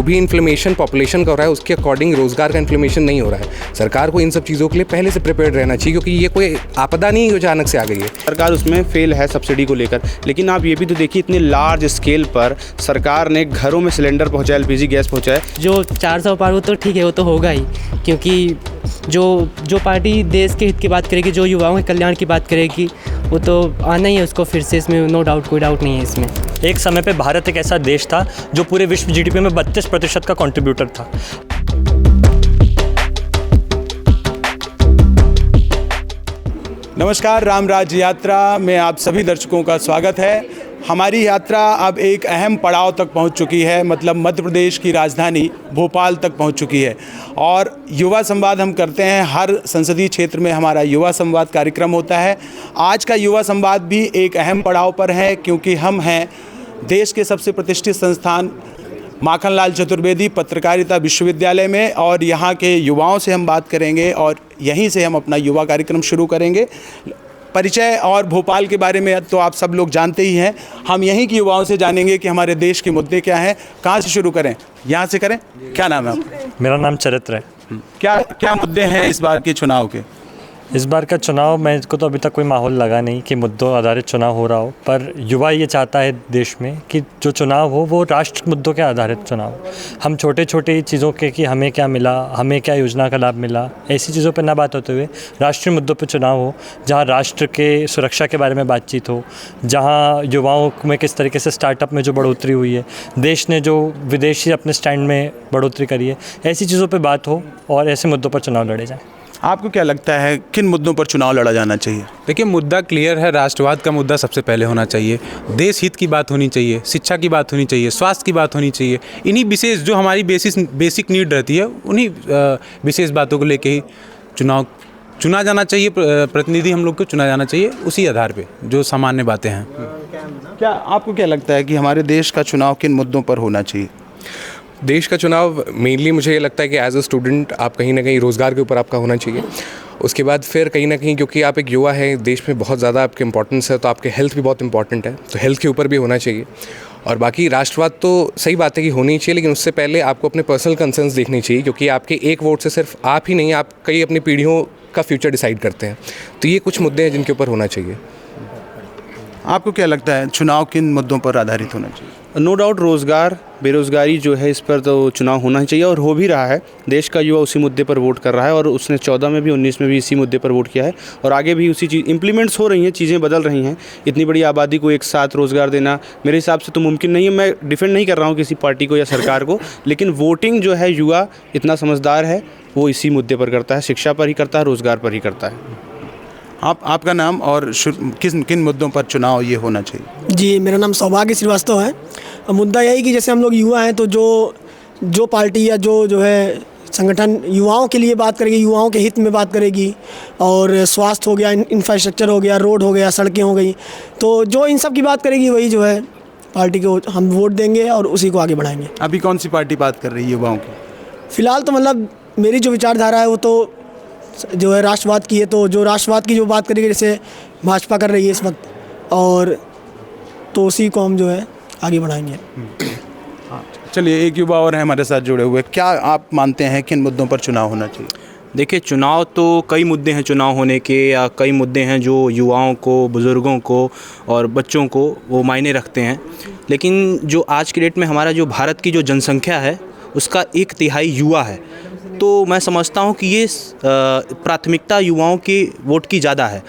भी inflammation population का हो रहा है उसके अकॉर्डिंग रोज़गार का इन्फ्लेमेशन नहीं हो रहा है। सरकार को इन सब चीज़ों के लिए पहले से प्रिपेयर्ड रहना चाहिए, क्योंकि ये कोई आपदा नहीं अचानक से आ गई है। सरकार उसमें फेल है सब्सिडी को लेकर। लेकिन आप ये भी तो देखिए, इतने लार्ज स्केल पर सरकार ने घरों में सिलेंडर पहुँचाया, LPG गैस पहुँचाया। जो 400 पार वो तो ठीक है, वो तो होगा ही, क्योंकि जो पार्टी देश के हित की बात करेगी, जो युवाओं के कल्याण की बात करेगी, वो तो आना ही है उसको फिर से, इसमें नो डाउट, कोई डाउट नहीं है इसमें। एक समय पे भारत एक ऐसा देश था जो पूरे विश्व GDP में 32% का कंट्रीब्यूटर था। नमस्कार, राम राज्य यात्रा में आप सभी दर्शकों का स्वागत है। हमारी यात्रा अब एक अहम पड़ाव तक पहुंच चुकी है, मतलब मध्य प्रदेश की राजधानी भोपाल तक पहुंच चुकी है। और युवा संवाद हम करते हैं, हर संसदीय क्षेत्र में हमारा युवा संवाद कार्यक्रम होता है। आज का युवा संवाद भी एक अहम पड़ाव पर है, क्योंकि हम हैं देश के सबसे प्रतिष्ठित संस्थान माखनलाल चतुर्वेदी पत्रकारिता विश्वविद्यालय में, और यहाँ के युवाओं से हम बात करेंगे और यहीं से हम अपना युवा कार्यक्रम शुरू करेंगे। परिचय और भोपाल के बारे में तो आप सब लोग जानते ही हैं, हम यहीं के युवाओं से जानेंगे कि हमारे देश के मुद्दे क्या हैं। कहाँ से शुरू करें? यहाँ से करें? क्या नाम है आपका? मेरा नाम चरित्र है। क्या मुद्दे हैं इस बार के चुनाव के? इस बार का चुनाव मेरे को तो अभी तक कोई माहौल लगा नहीं कि मुद्दों आधारित चुनाव हो रहा हो, पर युवा ये चाहता है देश में कि जो चुनाव हो वो राष्ट्र मुद्दों के आधारित चुनाव। हम छोटे छोटे चीज़ों के कि हमें क्या मिला, हमें क्या योजना का लाभ मिला, ऐसी चीज़ों पर ना बात होते हुए राष्ट्रीय मुद्दों पर चुनाव हो, जहाँ राष्ट्र के सुरक्षा के बारे में बातचीत हो, जहाँ युवाओं में किस तरीके से स्टार्टअप में जो बढ़ोतरी हुई है, देश ने जो विदेशी अपने स्टैंड में बढ़ोतरी करी है, ऐसी चीज़ों पर बात हो और ऐसे मुद्दों पर चुनाव लड़े जाएँ। आपको क्या लगता है किन मुद्दों पर चुनाव लड़ा जाना चाहिए? देखिए, मुद्दा क्लियर है। राष्ट्रवाद का मुद्दा सबसे पहले होना चाहिए, देश हित की बात होनी चाहिए, शिक्षा की बात होनी चाहिए, स्वास्थ्य की बात होनी चाहिए। इन्हीं विशेष जो हमारी बेसिक नीड रहती है, उन्हीं विशेष बातों को लेके ही चुनाव चुना जाना चाहिए, प्रतिनिधि हम लोग को चुना जाना चाहिए उसी आधार पे जो सामान्य बातें हैं। क्या आपको क्या लगता है कि हमारे देश का चुनाव किन मुद्दों पर होना चाहिए? देश का चुनाव मेनली मुझे ये लगता है कि एज अ स्टूडेंट आप कहीं ना कहीं रोज़गार के ऊपर आपका होना चाहिए। उसके बाद फिर कहीं ना कहीं, क्योंकि आप एक युवा हैं, देश में बहुत ज़्यादा आपके इंपॉर्टेंस है, तो आपके हेल्थ भी बहुत इंपॉर्टेंट है, तो हेल्थ के ऊपर भी होना चाहिए। और बाकी राष्ट्रवाद तो सही बात है कि होनी चाहिए, लेकिन उससे पहले आपको अपने पर्सनल कंसर्न्स देखने चाहिए, क्योंकि आपके एक वोट से सिर्फ आप ही नहीं, आप कई अपनी पीढ़ियों का फ्यूचर डिसाइड करते हैं। तो ये कुछ मुद्दे हैं जिनके ऊपर होना चाहिए। आपको क्या लगता है चुनाव किन मुद्दों पर आधारित होना चाहिए? नो डाउट रोज़गार, बेरोज़गारी जो है, इस पर तो चुनाव होना ही चाहिए और हो भी रहा है। देश का युवा उसी मुद्दे पर वोट कर रहा है और उसने 14 में भी 19 में भी इसी मुद्दे पर वोट किया है और आगे भी उसी चीज़ इम्प्लीमेंट्स हो रही हैं, चीज़ें बदल रही हैं। इतनी बड़ी आबादी को एक साथ रोज़गार देना मेरे हिसाब से तो मुमकिन नहीं है। मैं डिफेंड नहीं कर रहा हूँ किसी पार्टी को या सरकार को, लेकिन वोटिंग जो है, युवा इतना समझदार है, वो इसी मुद्दे पर करता है, शिक्षा पर ही करता है, रोज़गार पर ही करता है। आपका नाम और किन मुद्दों पर चुनाव ये होना चाहिए? जी, मेरा नाम सौभाग्य श्रीवास्तव है। मुद्दा यही कि जैसे हम लोग युवा हैं, तो जो पार्टी या जो है संगठन युवाओं के लिए बात करेगी, युवाओं के हित में बात करेगी, और स्वास्थ्य हो गया, इंफ्रास्ट्रक्चर हो गया, रोड हो गया, सड़कें हो गई, तो जो इन सब की बात करेगी वही जो है पार्टी को हम वोट देंगे और उसी को आगे बढ़ाएंगे। अभी कौन सी पार्टी बात कर रही है युवाओं की? फ़िलहाल तो मतलब मेरी जो विचारधारा है वो तो जो है राष्ट्रवाद की है, तो जो राष्ट्रवाद की जो बात करेंगे, जैसे भाजपा कर रही है इस वक्त, और तो उसी को हम जो है आगे बढ़ाएंगे। चलिए, एक युवा और हैं हमारे साथ जुड़े हुए। क्या आप मानते हैं किन मुद्दों पर चुनाव होना चाहिए? देखिए, चुनाव तो कई मुद्दे हैं चुनाव होने के, या कई मुद्दे हैं जो युवाओं को, बुज़ुर्गों को और बच्चों को वो मायने रखते हैं। लेकिन जो आज की डेट में हमारा जो भारत की जो जनसंख्या है, उसका 1/3 युवा है, तो मैं समझता हूँ कि ये प्राथमिकता युवाओं के वोट की ज़्यादा है।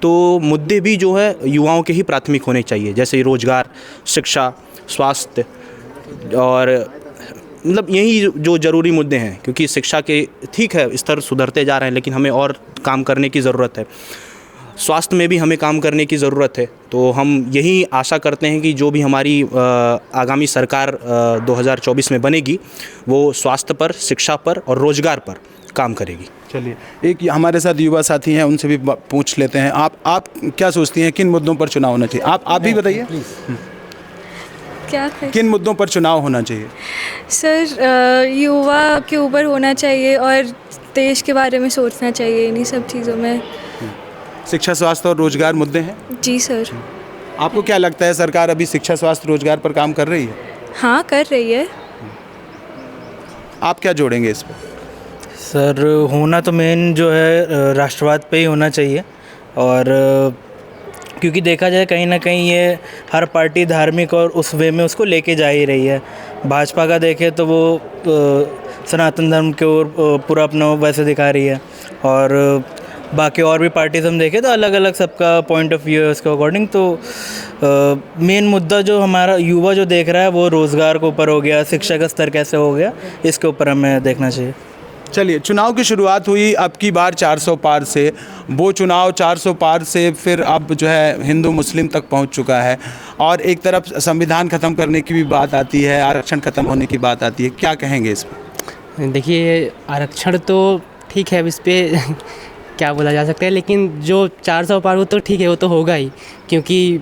तो मुद्दे भी जो है युवाओं के ही प्राथमिक होने चाहिए, जैसे रोज़गार, शिक्षा, स्वास्थ्य, और मतलब यही जो ज़रूरी मुद्दे हैं, क्योंकि शिक्षा के ठीक है स्तर सुधरते जा रहे हैं, लेकिन हमें और काम करने की ज़रूरत है। स्वास्थ्य में भी हमें काम करने की ज़रूरत है। तो हम यही आशा करते हैं कि जो भी हमारी आगामी सरकार 2024 में बनेगी, वो स्वास्थ्य पर, शिक्षा पर और रोज़गार पर काम करेगी। चलिए, एक हमारे साथ युवा साथी हैं, उनसे भी पूछ लेते हैं। आप क्या सोचती हैं किन मुद्दों पर चुनाव होना चाहिए? आप भी बताइए। क्या किन मुद्दों पर चुनाव होना चाहिए? सर, युवा के ऊपर होना चाहिए और देश के बारे में सोचना चाहिए, इन्हीं सब चीज़ों में। शिक्षा, स्वास्थ्य और रोजगार मुद्दे हैं? जी सर। आपको क्या लगता है सरकार अभी शिक्षा, स्वास्थ्य, रोजगार पर काम कर रही है? हाँ, कर रही है। आप क्या जोड़ेंगे इस पर? सर होना तो मेन जो है राष्ट्रवाद पे ही होना चाहिए। और क्योंकि देखा जाए कहीं ना कहीं ये हर पार्टी धार्मिक और उस वे में उसको लेके जा ही रही है। भाजपा का देखें तो वो सनातन धर्म के ओर पूरा अपना वैसे दिखा रही है, और बाकी और भी पार्टीज हम देखें तो अलग अलग सबका पॉइंट ऑफ व्यू है उसके अकॉर्डिंग। तो मेन मुद्दा जो हमारा युवा जो देख रहा है वो रोज़गार के ऊपर हो गया, शिक्षा का स्तर कैसे हो गया, इसके ऊपर हमें देखना चाहिए। चलिए, चुनाव की शुरुआत हुई अब की बार 400 पार से, वो चुनाव 400 पार से फिर अब जो है हिंदू मुस्लिम तक पहुंच चुका है, और एक तरफ संविधान ख़त्म करने की भी बात आती है, आरक्षण ख़त्म होने की बात आती है। क्या कहेंगे इस पर? देखिए, आरक्षण तो ठीक है, अब इस पर क्या बोला जा सकता है, लेकिन जो 400 पार वो तो ठीक है, वो तो होगा ही, क्योंकि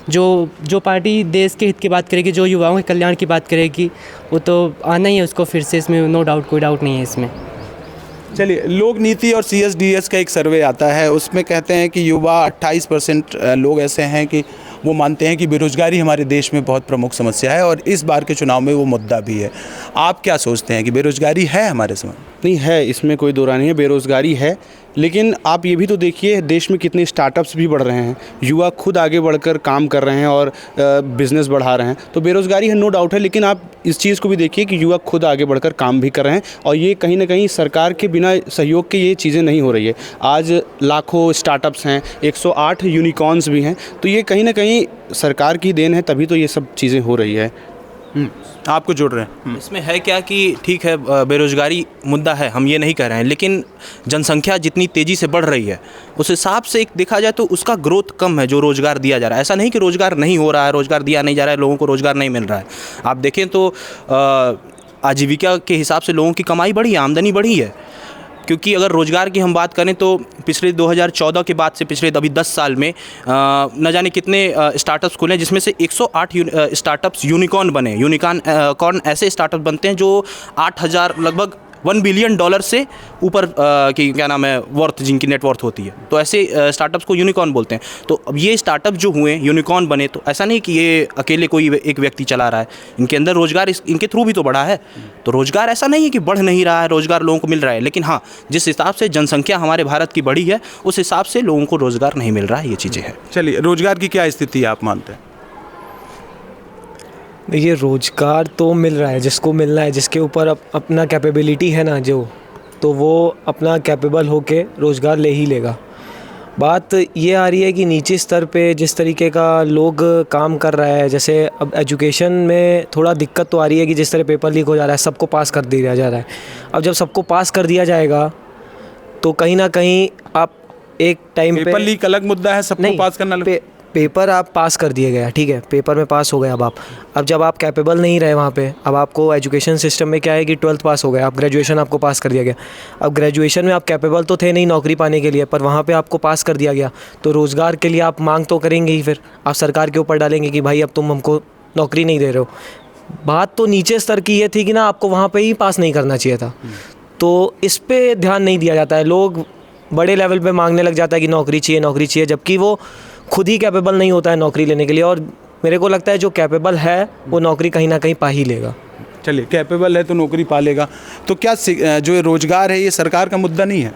जो पार्टी देश के हित की बात करेगी, जो युवाओं के कल्याण की बात करेगी, वो तो आना ही है उसको फिर से, इसमें नो डाउट, कोई डाउट नहीं है इसमें। चलिए, लोक नीति और CSDS का एक सर्वे आता है, उसमें कहते हैं कि युवा 28% लोग ऐसे हैं कि वो मानते हैं कि बेरोज़गारी हमारे देश में बहुत प्रमुख समस्या है, और इस बार के चुनाव में वो मुद्दा भी है। आप क्या सोचते हैं कि बेरोज़गारी है हमारे समय? नहीं है, इसमें कोई दो राय नहीं है, बेरोज़गारी है। लेकिन आप ये भी तो देखिए देश में कितने स्टार्टअप्स भी बढ़ रहे हैं, युवा खुद आगे बढ़कर काम कर रहे हैं और बिज़नेस बढ़ा रहे हैं। तो बेरोज़गारी है, नो डाउट है, लेकिन आप इस चीज़ को भी देखिए कि युवा खुद आगे बढ़कर काम भी कर रहे हैं, और ये कहीं ना कहीं सरकार के बिना सहयोग के ये चीज़ें नहीं हो रही है। आज लाखों स्टार्टअप्स हैं, 108 यूनिकॉर्न्स भी हैं, तो ये कहीं ना कहीं सरकार की देन है, तभी तो ये सब चीज़ें हो रही है। आपको जोड़ रहे हैं? इसमें है क्या कि ठीक है, बेरोज़गारी मुद्दा है, हम ये नहीं कह रहे हैं, लेकिन जनसंख्या जितनी तेज़ी से बढ़ रही है उस हिसाब से एक देखा जाए तो उसका ग्रोथ कम है जो रोज़गार दिया जा रहा है। ऐसा नहीं कि रोज़गार नहीं हो रहा है, रोज़गार दिया नहीं जा रहा है, लोगों को रोज़गार नहीं मिल रहा है। आप देखें तो आजीविका के हिसाब से लोगों की कमाई बढ़ी है, आमदनी बढ़ी है। क्योंकि अगर रोज़गार की हम बात करें तो पिछले 2014 के बाद से पिछले अभी 10 साल में न जाने कितने स्टार्टअप्स खुले, जिसमें से 108 स्टार्टअप्स यूनिकॉर्न बने। यूनिकॉर्न ऐसे स्टार्टअप बनते हैं जो 8000 लगभग $1 बिलियन से ऊपर की क्या नाम है वर्थ, जिनकी नेट वर्थ होती है। तो ऐसे स्टार्टअप्स को यूनिकॉर्न बोलते हैं। तो अब ये स्टार्टअप जो हुए यूनिकॉर्न बने, तो ऐसा नहीं कि ये अकेले कोई एक व्यक्ति चला रहा है, इनके अंदर रोज़गार इनके थ्रू भी तो बढ़ा है। तो रोज़गार ऐसा नहीं है कि बढ़ नहीं रहा है, रोज़गार लोगों को मिल रहा है, लेकिन हाँ, जिस हिसाब से जनसंख्या हमारे भारत की बढ़ी है उस हिसाब से लोगों को रोज़गार नहीं मिल रहा है, ये चीज़ें हैं। चलिए, रोज़गार की क्या स्थिति आप मानते हैं? देखिए, रोज़गार तो मिल रहा है, जिसको मिलना है, जिसके ऊपर अपना कैपेबिलिटी है ना, जो तो वो अपना कैपेबल होके रोज़गार ले ही लेगा। बात ये आ रही है कि नीचे स्तर पे जिस तरीके का लोग काम कर रहा है, जैसे अब एजुकेशन में थोड़ा दिक्कत तो आ रही है कि जिस तरह पेपर लीक हो जा रहा है, सबको पास कर दिया जा रहा है। अब जब सबको पास कर दिया जाएगा तो कहीं ना कहीं आप एक टाइम पे, पेपर लीक अलग मुद्दा है, सबको पास करना पेपर आप पास कर दिए गया, ठीक है, पेपर में पास हो गए। अब जब आप कैपेबल नहीं रहे वहाँ पे, अब आपको एजुकेशन सिस्टम में क्या है कि 12th पास हो गए, आप ग्रेजुएशन आपको पास कर दिया गया। अब ग्रेजुएशन में आप कैपेबल तो थे नहीं नौकरी पाने के लिए, पर वहाँ पे आपको पास कर दिया गया, तो रोज़गार के लिए आप मांग तो करेंगे ही, फिर आप सरकार के ऊपर डालेंगे कि भाई अब तुम हमको नौकरी नहीं दे रहे हो। बात तो नीचे स्तर की ये थी कि ना आपको वहाँ पर ही पास नहीं करना चाहिए था, तो इस पर ध्यान नहीं दिया जाता है। लोग बड़े लेवल पे मांगने लग जाता है कि नौकरी चाहिए, जबकि वो खुद ही कैपेबल नहीं होता है नौकरी लेने के लिए। और मेरे को लगता है जो कैपेबल है वो नौकरी कहीं ना कहीं पा ही लेगा। चलिए, कैपेबल है तो नौकरी पा लेगा। तो क्या जो रोज़गार है ये सरकार का मुद्दा नहीं है?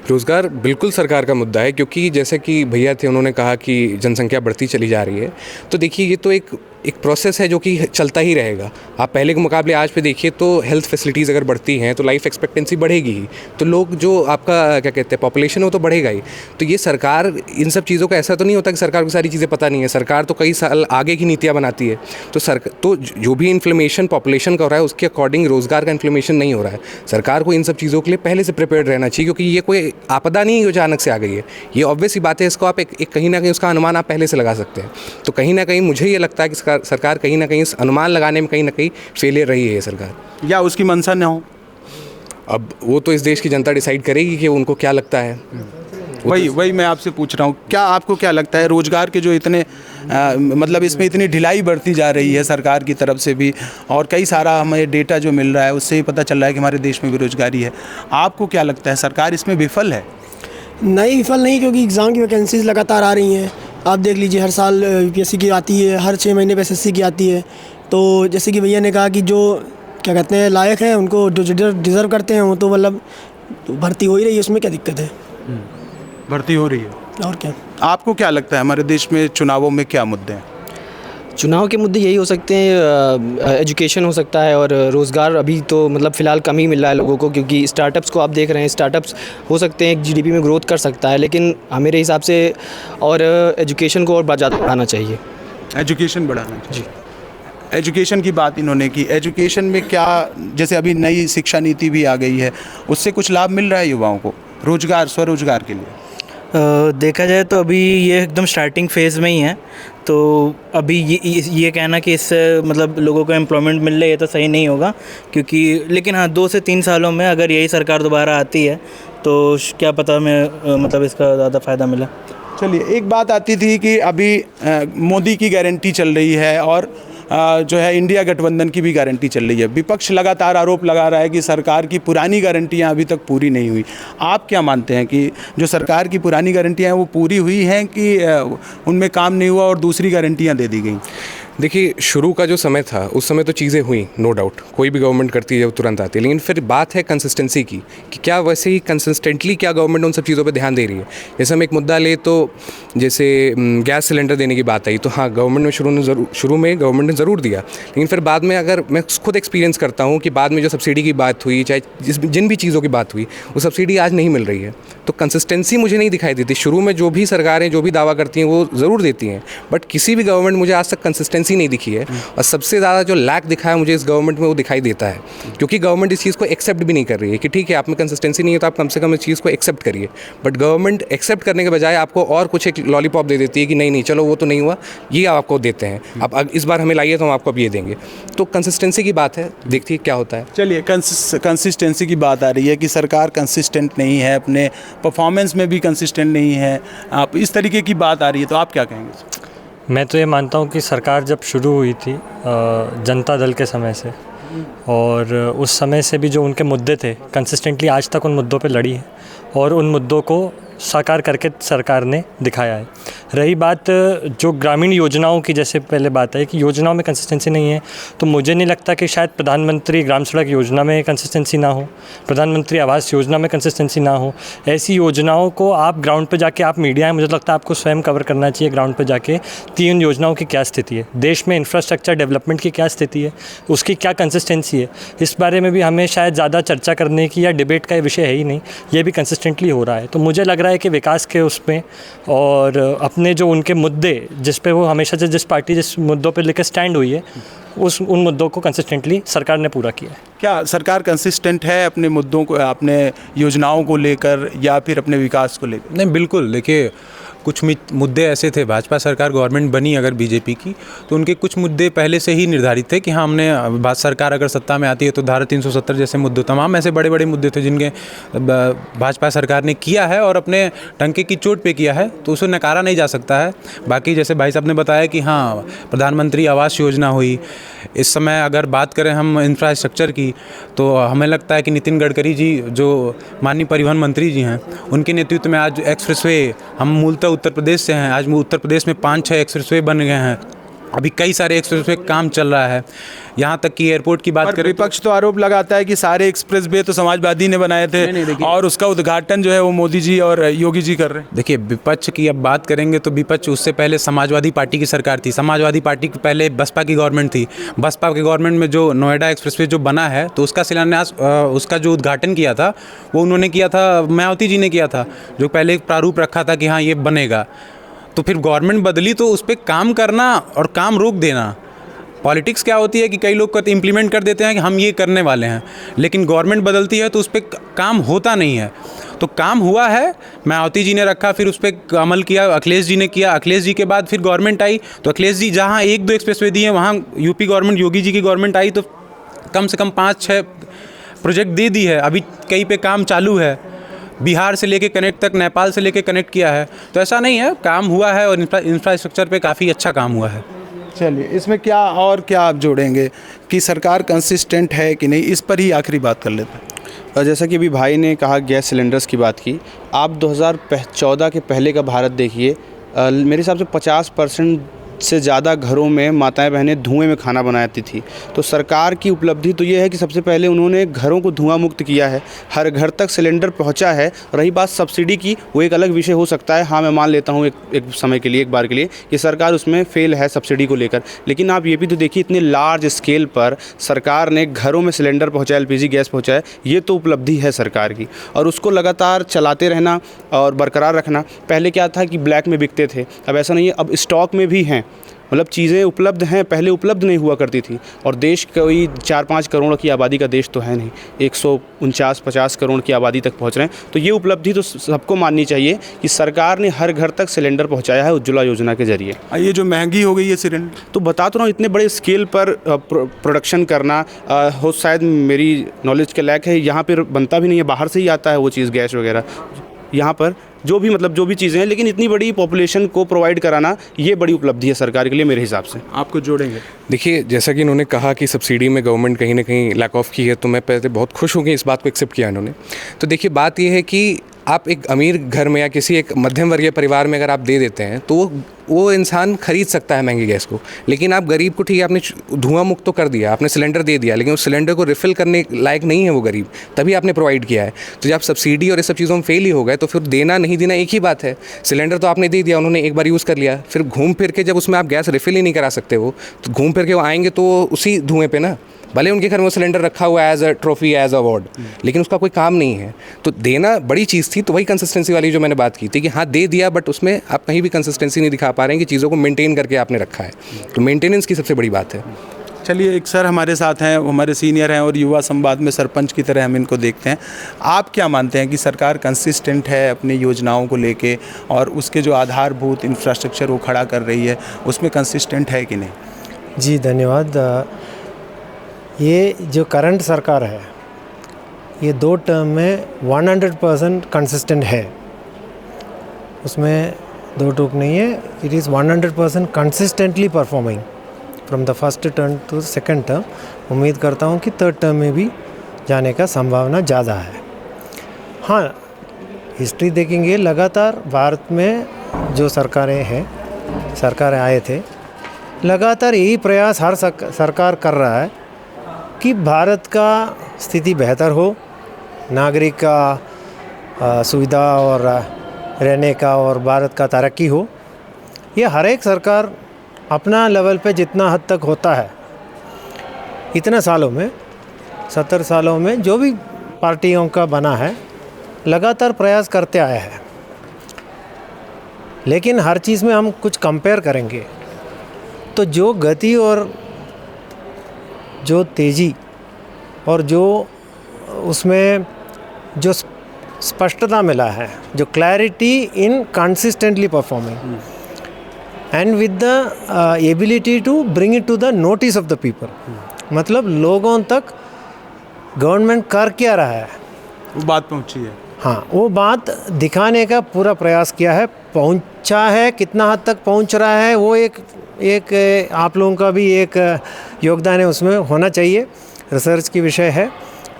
रोज़गार बिल्कुल सरकार का मुद्दा है, क्योंकि जैसे कि भैया थे, उन्होंने कहा कि जनसंख्या बढ़ती चली जा रही है। तो देखिए, ये तो एक प्रोसेस है जो कि चलता ही रहेगा। आप पहले के मुकाबले आज पे देखिए तो हेल्थ फैसिलिटीज़ अगर बढ़ती हैं तो लाइफ एक्सपेक्टेंसी बढ़ेगी ही, तो लोग जो आपका क्या कहते हैं पॉपुलेशन वो तो बढ़ेगा ही। तो ये सरकार इन सब चीज़ों का ऐसा तो नहीं होता कि सरकार को सारी चीज़ें पता नहीं है। सरकार तो कई साल आगे की नीतियाँ बनाती है। तो जो भी इन्फ्लेमेशन पॉपुलेशन का हो रहा है उसके अकॉर्डिंग रोज़गार का इन्फ्लेमेशन नहीं हो रहा है। सरकार को इन सब चीज़ों के लिए पहले से प्रिपेयर्ड रहना चाहिए, क्योंकि ये कोई आपदा नहीं है जो अचानक से आ गई है। ये ऑब्वियस ही बात है, इसको आप एक कहीं ना कहीं उसका अनुमान आप पहले से लगा सकते हैं। तो कहीं ना कहीं मुझे ये लगता है कि सरकार कहीं ना कहीं इस अनुमान लगाने में कहीं ना कहीं फेलियर रही है ये सरकार, या उसकी मंशा न हो। अब वो तो इस देश की जनता डिसाइड करेगी कि उनको क्या लगता है। वही मैं आपसे पूछ रहा हूँ, क्या आपको क्या लगता है रोज़गार के जो इतने मतलब इसमें इतनी ढिलाई बढ़ती जा रही है सरकार की तरफ से भी, और कई सारा हमें डेटा जो मिल रहा है उससे ही पता चल रहा है कि हमारे देश में बेरोज़गारी है, आपको क्या लगता है सरकार इसमें विफल है? नहीं, विफल नहीं, क्योंकि एग्ज़ाम की वैकेंसीज़ लगातार आ रही हैं। आप देख लीजिए, हर साल UPSC की आती है, हर 6 महीने पे SSC की आती है। तो जैसे कि भैया ने कहा कि जो क्या कहते हैं लायक हैं, उनको जो डिज़र्व करते हैं वो तो मतलब भर्ती हो ही रही है, उसमें क्या दिक्कत है। भर्ती हो रही है। और क्या आपको क्या लगता है हमारे देश में चुनावों में क्या मुद्दे हैं? चुनाव के मुद्दे यही हो सकते हैं, एजुकेशन हो सकता है और रोज़गार अभी तो मतलब फ़िलहाल कम ही मिल रहा है लोगों को, क्योंकि स्टार्टअप्स को आप देख रहे हैं, स्टार्टअप्स हो सकते हैं जीडीपी में ग्रोथ कर सकता है, लेकिन मेरे हिसाब से और एजुकेशन को और बढ़ाना चाहिए। एजुकेशन बढ़ाना जी। एजुकेशन की बात इन्होंने की। एजुकेशन में क्या, जैसे अभी नई शिक्षा नीति भी आ गई है, उससे कुछ लाभ मिल रहा है युवाओं को रोजगार, स्वरोजगार के लिए? देखा जाए तो अभी ये एकदम स्टार्टिंग फेज़ में ही है, तो अभी ये कहना कि इससे मतलब लोगों को एम्प्लॉयमेंट मिल रही है तो सही नहीं होगा, क्योंकि लेकिन हाँ 2 से 3 सालों में अगर यही सरकार दोबारा आती है तो क्या पता हमें मतलब इसका ज़्यादा फ़ायदा मिला। चलिए, एक बात आती थी कि अभी मोदी की गारंटी चल रही है और जो है इंडिया गठबंधन की भी गारंटी चल रही है। विपक्ष लगातार आरोप लगा रहा है कि सरकार की पुरानी गारंटियां अभी तक पूरी नहीं हुई। आप क्या मानते हैं कि जो सरकार की पुरानी गारंटियां हैं वो पूरी हुई हैं कि उनमें काम नहीं हुआ और दूसरी गारंटियां दे दी गई? देखिए, शुरू का जो समय था उस समय तो चीज़ें हुई, नो डाउट, कोई भी गवर्नमेंट करती है वो तुरंत आती है, लेकिन फिर बात है कंसिस्टेंसी की कि क्या वैसे ही कंसिस्टेंटली क्या गवर्नमेंट उन सब चीज़ों पे ध्यान दे रही है। जैसे हम एक मुद्दा ले तो जैसे गैस सिलेंडर देने की बात आई, तो हाँ गवर्नमेंट ने शुरू में गवर्नमेंट ने ज़रूर दिया, लेकिन फिर बाद में अगर मैं खुद एक्सपीरियंस करता हूँ कि बाद में जो सब्सिडी की बात हुई, चाहे जिन भी चीज़ों की बात हुई, वो सब्सिडी आज नहीं मिल रही है। तो कंसिस्टेंसी मुझे नहीं दिखाई देती। शुरू में जो भी सरकारें जो भी दावा करती हैं वो ज़रूर देती हैं, बट किसी भी गवर्नमेंट मुझे आज तक कंसिस्टेंसी नहीं दिखी है। और सबसे ज़्यादा जो लैक दिखा है मुझे इस गवर्नमेंट में वो दिखाई देता है, क्योंकि गवर्नमेंट इस चीज़ को एक्सेप्ट भी नहीं कर रही है कि ठीक है आप में कंसिस्टेंसी नहीं है तो आप कम से कम इस चीज़ को एक्सेप्ट करिए। बट गवर्नमेंट एक्सेप्ट करने के बजाय आपको और कुछ एक लॉलीपॉप दे देती है कि नहीं चलो वो तो नहीं हुआ, ये आपको देते हैं, अब इस बार हमें लाइए तो हम आपको अब ये देंगे। तो कंसिस्टेंसी की बात है, देखिए क्या होता है। चलिए, कंसिस्टेंसी की बात आ रही है कि सरकार कंसिस्टेंट नहीं है, अपने परफॉर्मेंस में भी कंसिस्टेंट नहीं है, आप इस तरीके की बात आ रही है, तो आप क्या कहेंगे? मैं तो ये मानता हूँ कि सरकार जब शुरू हुई थी जनता दल के समय से, और उस समय से भी जो उनके मुद्दे थे कंसिस्टेंटली आज तक उन मुद्दों पे लड़ी है और उन मुद्दों को साकार करके सरकार ने दिखाया है। रही बात जो ग्रामीण योजनाओं की, जैसे पहले बात है कि योजनाओं में कंसिस्टेंसी नहीं है, तो मुझे नहीं लगता कि शायद प्रधानमंत्री ग्राम सड़क योजना में कंसिस्टेंसी ना हो, प्रधानमंत्री आवास योजना में कंसिस्टेंसी ना हो। ऐसी योजनाओं को आप ग्राउंड पे जाके, आप मीडिया है, मुझे लगता है आपको स्वयं कवर करना चाहिए ग्राउंड पे जाके 3 योजनाओं की क्या स्थिति है, देश में इंफ्रास्ट्रक्चर डेवलपमेंट की क्या स्थिति है, उसकी क्या कंसिस्टेंसी है। इस बारे में भी हमें शायद ज़्यादा चर्चा करने की या डिबेट का विषय है ही नहीं, ये भी कंसिस्टेंटली हो रहा है। तो मुझे लग रहा है कि विकास के उसमें और अपने जो उनके मुद्दे जिस पे वो हमेशा से, जिस पार्टी जिस मुद्दों पे लेकर स्टैंड हुई है, उन मुद्दों को कंसिस्टेंटली सरकार ने पूरा किया है। क्या सरकार कंसिस्टेंट है अपने मुद्दों को, अपने योजनाओं को लेकर या फिर अपने विकास को लेकर? नहीं, बिल्कुल। देखिए, कुछ मुद्दे ऐसे थे, भाजपा सरकार गवर्नमेंट बनी अगर बीजेपी की, तो उनके कुछ मुद्दे पहले से ही निर्धारित थे कि हाँ हमने भाजपा सरकार अगर सत्ता में आती है तो धारा 370 जैसे मुद्दे, तमाम ऐसे बड़े बड़े मुद्दे थे जिनके भाजपा सरकार ने किया है और अपने टंके की चोट पे किया है, तो उसे नकारा नहीं जा सकता है। बाकी जैसे भाई साहब ने बताया कि हाँ प्रधानमंत्री आवास योजना हुई, इस समय अगर बात करें हम इंफ्रास्ट्रक्चर की, तो हमें लगता है कि नितिन गडकरी जी जो माननीय परिवहन मंत्री जी हैं, उनके नेतृत्व में आज एक्सप्रेसवे, हम मूलतः उत्तर प्रदेश से हैं, आज उत्तर प्रदेश में 5-6 एक्सप्रेसवे बन गए हैं, अभी कई सारे एक्सप्रेसवे काम चल रहा है, यहाँ तक कि एयरपोर्ट की बात करें। विपक्ष तो आरोप लगाता है कि सारे एक्सप्रेसवे तो समाजवादी ने बनाए थे और उसका उद्घाटन जो है वो मोदी जी और योगी जी कर रहे हैं। देखिए, विपक्ष की अब बात करेंगे तो विपक्ष, उससे पहले समाजवादी पार्टी की सरकार थी, समाजवादी पार्टी की पहले बसपा की गवर्नमेंट थी, बसपा की गवर्नमेंट में जो नोएडा एक्सप्रेसवे जो बना है तो उसका शिलान्यास, उसका जो उद्घाटन किया था वो उन्होंने किया था, मायावती जी ने किया था, जो पहले एक प्रारूप रखा था कि हाँ ये बनेगा। तो फिर गवर्नमेंट बदली तो उस पर काम करना और काम रोक देना, पॉलिटिक्स क्या होती है कि कई लोग कहते इम्प्लीमेंट कर देते हैं कि हम ये करने वाले हैं, लेकिन गवर्नमेंट बदलती है तो उस पर काम होता नहीं है। तो काम हुआ है, मायावती जी ने रखा, फिर उस पर अमल किया, अखिलेश जी ने किया, अखिलेश जी के बाद फिर गवर्नमेंट आई, तो अखिलेश जी जहाँ 1-2 एक्सप्रेसवे दिए, वहाँ यूपी गवर्नमेंट, योगी जी की गवर्नमेंट आई तो कम से कम 5-6 प्रोजेक्ट दे दी है, अभी कई पे काम चालू है, बिहार से लेके कनेक्ट तक, नेपाल से लेके कनेक्ट किया है। तो ऐसा नहीं है, काम हुआ है और इंफ्रास्ट्रक्चर पे काफ़ी अच्छा काम हुआ है। चलिए, इसमें क्या और क्या आप जोड़ेंगे कि सरकार कंसिस्टेंट है कि नहीं, इस पर ही आखिरी बात कर लेते हैं। जैसा कि अभी भाई ने कहा गैस सिलेंडर्स की बात की, आप 2014 के पहले का भारत देखिए, मेरे हिसाब से 50% से ज़्यादा घरों में माताएं बहनें धुएं में खाना बनाती थी। तो सरकार की उपलब्धि तो ये है कि सबसे पहले उन्होंने घरों को धुआं मुक्त किया है, हर घर तक सिलेंडर पहुंचा है। रही बात सब्सिडी की, वो एक अलग विषय हो सकता है, हाँ मैं मान लेता हूँ एक समय के लिए, एक बार के लिए कि सरकार उसमें फेल है सब्सिडी को लेकर। लेकिन आप ये भी तो देखिए, इतने लार्ज स्केल पर सरकार ने घरों में सिलेंडर पहुँचाया, LPG गैस पहुँचाया, ये तो उपलब्धि है सरकार की। और उसको लगातार चलाते रहना और बरकरार रखना। पहले क्या था कि ब्लैक में बिकते थे, अब ऐसा नहीं है, अब स्टॉक में भी हैं, मतलब चीज़ें उपलब्ध हैं, पहले उपलब्ध नहीं हुआ करती थी। और देश कोई 4-5 करोड़ की आबादी का देश तो है नहीं, 149-50 करोड़ की आबादी तक पहुंच रहे हैं। तो ये उपलब्धि तो सबको माननी चाहिए कि सरकार ने हर घर तक सिलेंडर पहुंचाया है उज्ज्वला योजना के जरिए। ये जो महंगी हो गई है सिलेंडर, तो बता तो रहा हूँ, इतने बड़े स्केल पर प्रोडक्शन करना हो, शायद मेरी नॉलेज के लायक है, यहाँ पर बनता भी नहीं है, बाहर से ही आता है वो चीज़, गैस वगैरह यहाँ पर जो भी चीज़ें हैं, लेकिन इतनी बड़ी पॉपुलेशन को प्रोवाइड कराना ये बड़ी उपलब्धि है सरकार के लिए मेरे हिसाब से। आपको जोड़ेंगे? देखिए, जैसा कि इन्होंने कहा कि सब्सिडी में गवर्नमेंट कहीं ना कहीं लैक ऑफ की है, तो मैं पहले बहुत खुश हूँ कि इस बात को एक्सेप्ट किया इन्होंने। तो देखिए, बात ये है कि आप एक अमीर घर में या किसी एक मध्यम वर्गीय परिवार में अगर आप दे देते हैं तो वो इंसान खरीद सकता है महंगी गैस को। लेकिन आप गरीब को, ठीक है, आपने धुआं मुक्त तो कर दिया, आपने सिलेंडर दे दिया, लेकिन उस सिलेंडर को रिफ़िल करने लायक नहीं है वो गरीब, तभी आपने प्रोवाइड किया है। तो जब सब्सिडी और इस सब चीज़ों में फेल ही हो गए तो फिर देना नहीं देना एक ही बात है। सिलेंडर तो आपने दे दिया, उन्होंने एक बार यूज़ कर लिया, फिर घूम फिर के जब उसमें आप गैस रिफ़िल ही नहीं करा सकते हो, तो घूम फिर के वो आएंगे तो उसी धुएँ पे ना, भले उनके घर में वो सिलेंडर रखा हुआ है as a trophy, as a award, लेकिन उसका कोई काम नहीं है। तो देना बड़ी चीज़ थी। तो वही कंसिस्टेंसी वाली जो मैंने बात की थी कि हाँ दे दिया, बट उसमें आप कहीं भी कंसिस्टेंसी नहीं दिखा पा रहे हैं कि चीज़ों को मेंटेन करके आपने रखा है। तो मेंटेनेंस की सबसे बड़ी बात है। चलिए, एक सर हमारे साथ हैं, वो हमारे सीनियर हैं और युवा संवाद में सरपंच की तरह हम इनको देखते हैं। आप क्या मानते हैं कि सरकार कंसिस्टेंट है अपनी योजनाओं को लेके, और उसके जो आधारभूत इंफ्रास्ट्रक्चर वो खड़ा कर रही है उसमें कंसिस्टेंट है कि नहीं? जी धन्यवाद। ये जो करंट सरकार है ये 2 टर्म में 100% कंसिस्टेंट है, उसमें दो टूक नहीं है। It is 100% consistently performing from the first term to second term. उम्मीद करता हूँ कि थर्ड टर्म में भी जाने का संभावना ज़्यादा है। हाँ, हिस्ट्री देखेंगे, लगातार भारत में जो सरकारें आए थे, लगातार यही प्रयास हर सरकार कर रहा है कि भारत का स्थिति बेहतर हो, नागरिक का सुविधा और रहने का और भारत का तरक्की हो। ये हर एक सरकार अपना लेवल पे जितना हद तक होता है, इतने सालों में 70 सालों में जो भी पार्टियों का बना है, लगातार प्रयास करते आया है। लेकिन हर चीज़ में हम कुछ कंपेयर करेंगे तो जो गति और जो तेज़ी और जो उसमें जो स्पष्टता मिला है, जो clarity in consistently performing and with the ability to bring it to the notice of the people, मतलब लोगों तक गवर्नमेंट कर क्या रहा है वो बात पहुंची है। हाँ, वो बात दिखाने का पूरा प्रयास किया है। पहुंचा है, कितना हद तक पहुंच रहा है वो एक आप लोगों का भी एक योगदान है, उसमें होना चाहिए, रिसर्च की विषय है।